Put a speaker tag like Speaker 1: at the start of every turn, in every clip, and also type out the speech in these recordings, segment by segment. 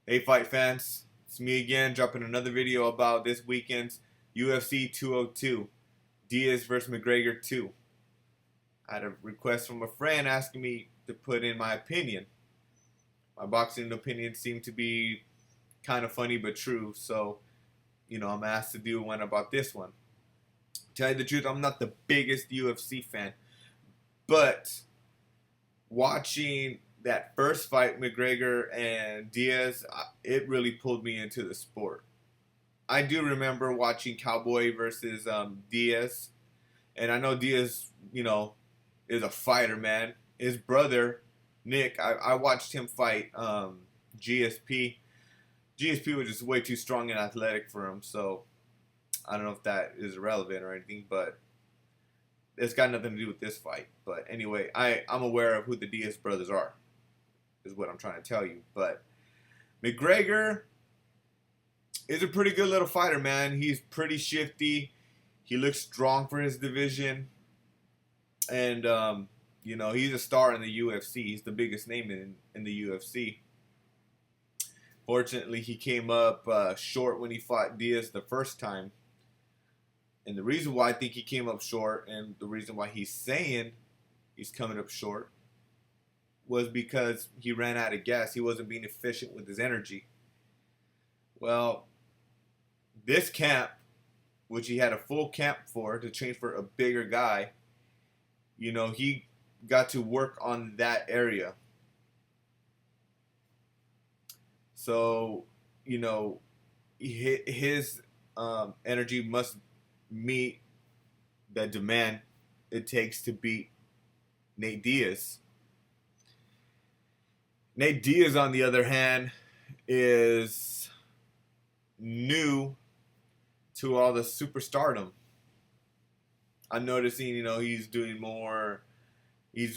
Speaker 1: Hey fight fans, it's me again dropping another video about this weekend's UFC 202, Diaz versus McGregor 2. I had a request from a friend asking me to put in my opinion. My boxing opinion seemed to be kind of funny but true, so I'm asked to do one about this one. Tell you the truth, I'm not the biggest UFC fan, but watching that first fight, McGregor and Diaz, it really pulled me into the sport. I do remember watching Cowboy versus Diaz, and I know Diaz, is a fighter, man. His brother, Nick, I watched him fight GSP. GSP was just way too strong and athletic for him, so I don't know if that is relevant or anything, but it's got nothing to do with this fight. But anyway, I'm aware of who the Diaz brothers are, is what I'm trying to tell you. But McGregor is a pretty good little fighter, man. He's pretty shifty. He looks strong for his division. And, he's a star in the UFC. He's the biggest name in the UFC. Fortunately, he came up short when he fought Diaz the first time. And the reason why I think he came up short, and the reason why he's saying he's coming up short, was because he ran out of gas. He wasn't being efficient with his energy. Well, this camp, which he had a full camp for to train for a bigger guy, he got to work on that area. So, his energy must meet the demand it takes to beat Nate Diaz. Nate Diaz, on the other hand, is new to all the superstardom. I'm noticing, he's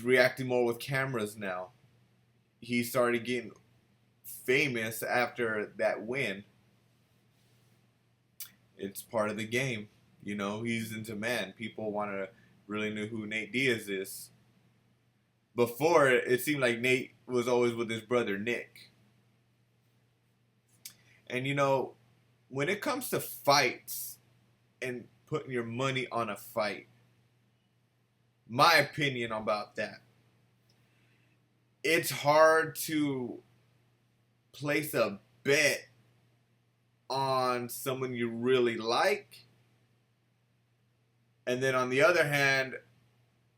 Speaker 1: reacting more with cameras now. He started getting famous after that win. It's part of the game. He's in demand. People want to really know who Nate Diaz is. Before, it seemed like Nate was always with his brother Nick. And when it comes to fights and putting your money on a fight, my opinion about that, it's hard to place a bet on someone you really like. And then on the other hand,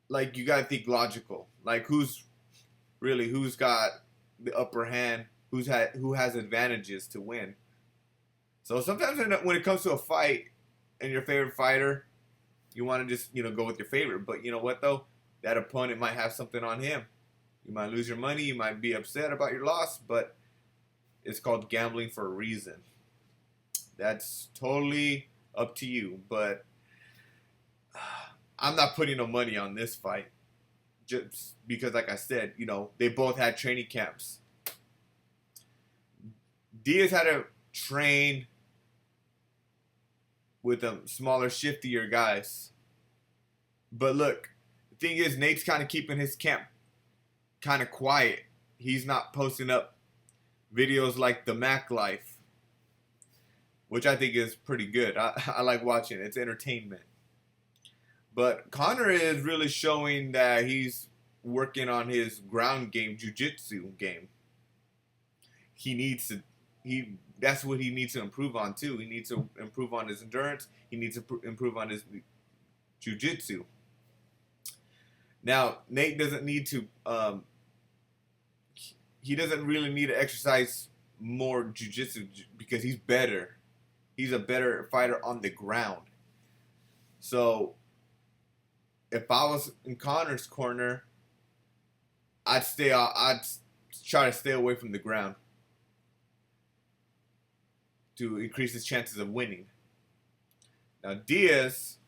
Speaker 1: you gotta think logical. Who's got the upper hand? Who has advantages to win? So sometimes when it comes to a fight and your favorite fighter, you want to just go with your favorite. But you know what though? That opponent might have something on him. You might lose your money. You might be upset about your loss. But it's called gambling for a reason. That's totally up to you. But I'm not putting no money on this fight. Just because, like I said, they both had training camps. Diaz had to train with them smaller, shiftier guys. But look, the thing is, Nate's kind of keeping his camp kind of quiet. He's not posting up videos like the Mac Life, which I think is pretty good. I like watching it. It's entertainment. But Conor is really showing that he's working on his ground game, jiu-jitsu game. That's what he needs to improve on too. He needs to improve on his endurance. He needs to improve on his jiu-jitsu. Now, Nate doesn't need to, he doesn't really need to exercise more jiu-jitsu because he's better. He's a better fighter on the ground. So, if I was in Conor's corner, I'd try to stay away from the ground to increase his chances of winning. Now Diaz,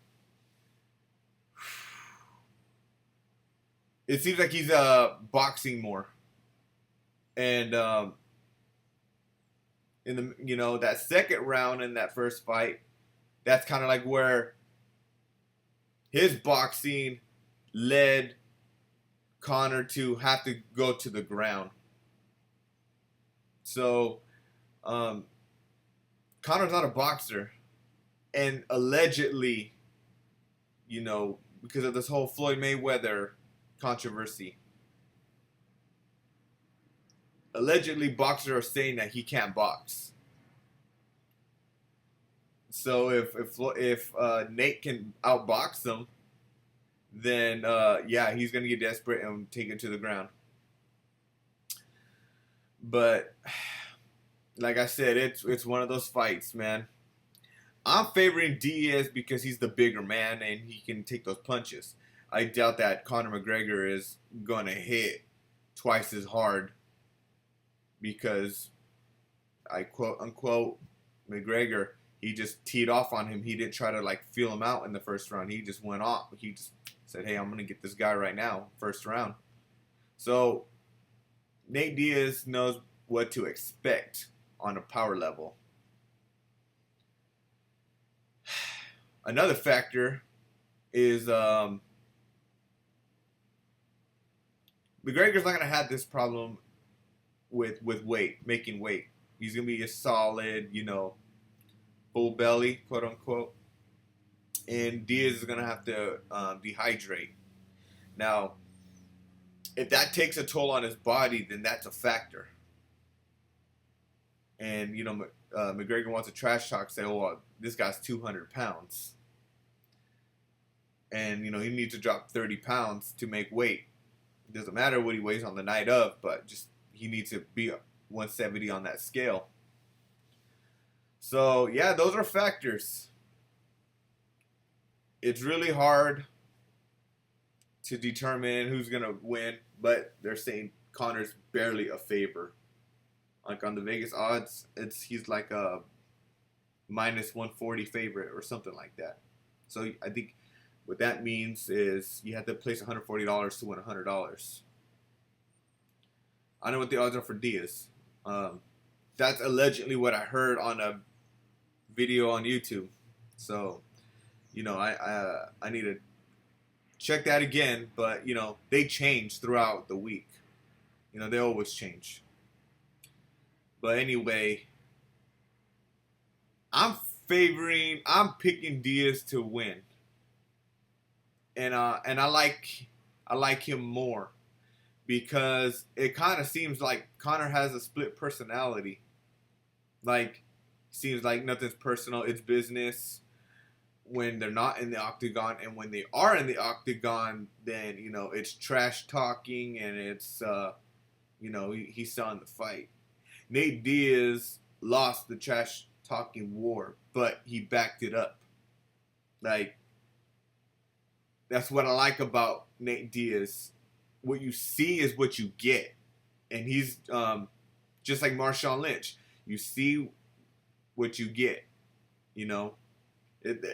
Speaker 1: it seems like he's boxing more, and in the that second round in that first fight, that's kind of like where his boxing led Conor to have to go to the ground. So Um, Conor's not a boxer, and allegedly, because of this whole Floyd Mayweather controversy, allegedly boxers are saying that he can't box. So if Nate can outbox him, then yeah, he's gonna get desperate and take it to the ground. But like I said, it's one of those fights, man. I'm favoring Diaz because he's the bigger man and he can take those punches. I doubt that Conor McGregor is gonna hit twice as hard because I quote unquote McGregor, he just teed off on him. He didn't try to like feel him out in the first round. He just went off. He just said, "Hey, I'm gonna get this guy right now, first round." So Nate Diaz knows what to expect on a power level. Another factor is McGregor's not gonna have this problem with weight, making weight. He's gonna be a solid, full belly, quote unquote. And Diaz is gonna have to dehydrate. Now, if that takes a toll on his body, then that's a factor. And McGregor wants to trash talk, say, "Oh, well, this guy's 200 pounds." And, he needs to drop 30 pounds to make weight. It doesn't matter what he weighs on the night of, but just he needs to be 170 on that scale. So, yeah, those are factors. It's really hard to determine who's going to win, but they're saying Conor's barely a favor. Like on the Vegas odds, he's like a minus 140 favorite or something like that. So I think what that means is you have to place $140 to win $100. I don't know what the odds are for Diaz. That's allegedly what I heard on a video on YouTube. So, I need to check that again. But, they change throughout the week. They always change. But anyway, I'm picking Diaz to win. And I like him more because it kind of seems like Conor has a split personality. Like, seems like nothing's personal, it's business when they're not in the octagon, and when they are in the octagon, then it's trash talking and it's he's selling the fight. Nate Diaz lost the trash talking war, but he backed it up. Like, that's what I like about Nate Diaz. What you see is what you get. And he's just like Marshawn Lynch. You see what you get.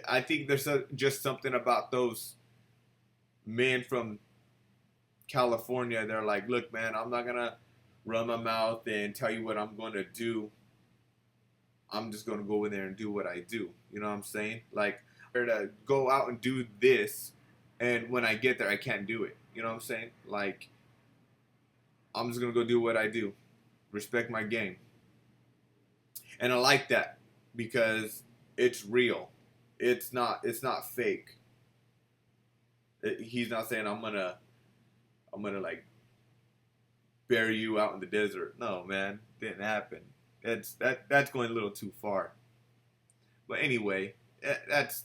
Speaker 1: I think there's just something about those men from California. They're like, "Look, man, I'm not going to run my mouth and tell you what I'm going to do. I'm just going to go in there and do what I do." You know what I'm saying? Like, I'm to go out and do this, and when I get there, I can't do it. You know what I'm saying? Like, I'm just going to go do what I do. Respect my game. And I like that because it's real. It's not fake. He's not saying I'm gonna like bury you out in the desert. No, man, didn't happen. That's going a little too far. But anyway, that's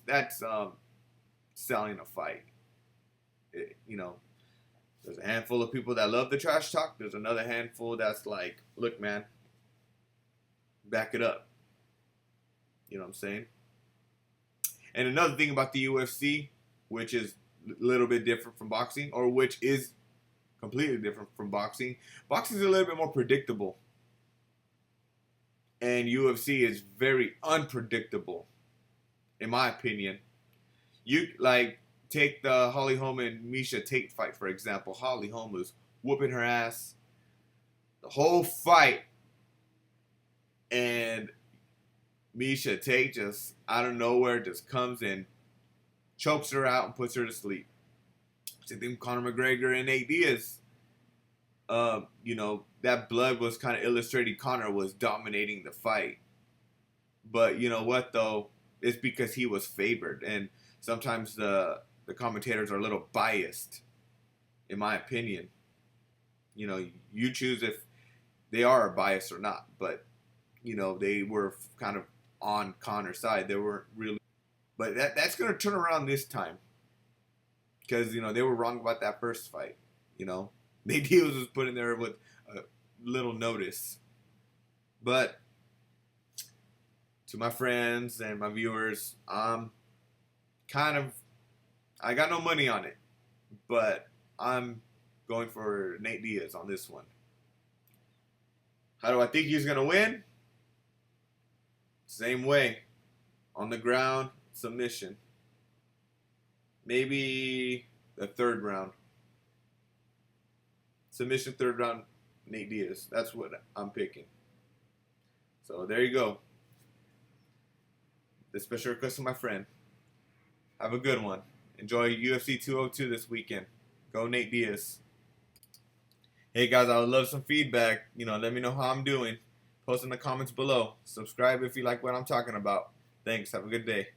Speaker 1: selling a fight. There's a handful of people that love the trash talk. There's another handful that's like, "Look, man, back it up." You know what I'm saying? And another thing about the UFC, which is a little bit different from boxing, or which is completely different from boxing. Boxing is a little bit more predictable. And UFC is very unpredictable, in my opinion. You, like, take the Holly Holm and Miesha Tate fight, for example. Holly Holm was whooping her ass the whole fight. And Miesha Tate just, out of nowhere, just comes and chokes her out and puts her to sleep. Same thing with Conor McGregor and Nate Diaz. that blood was kind of illustrating Conor was dominating the fight. But you know what though? It's because he was favored, and sometimes the commentators are a little biased, in my opinion. You choose if they are biased or not. But they were kind of on Conor's side. They weren't really, but that's gonna turn around this time because they were wrong about that first fight. Nate Diaz was put in there with a little notice, but to my friends and my viewers, I got no money on it, but I'm going for Nate Diaz on this one. How do I think he's gonna win? Same way, on the ground, submission. Maybe the third round. Submission third round, Nate Diaz. That's what I'm picking. So there you go. The special request of my friend. Have a good one. Enjoy UFC 202 this weekend. Go Nate Diaz. Hey guys, I would love some feedback. Let me know how I'm doing. Post in the comments below. Subscribe if you like what I'm talking about. Thanks. Have a good day.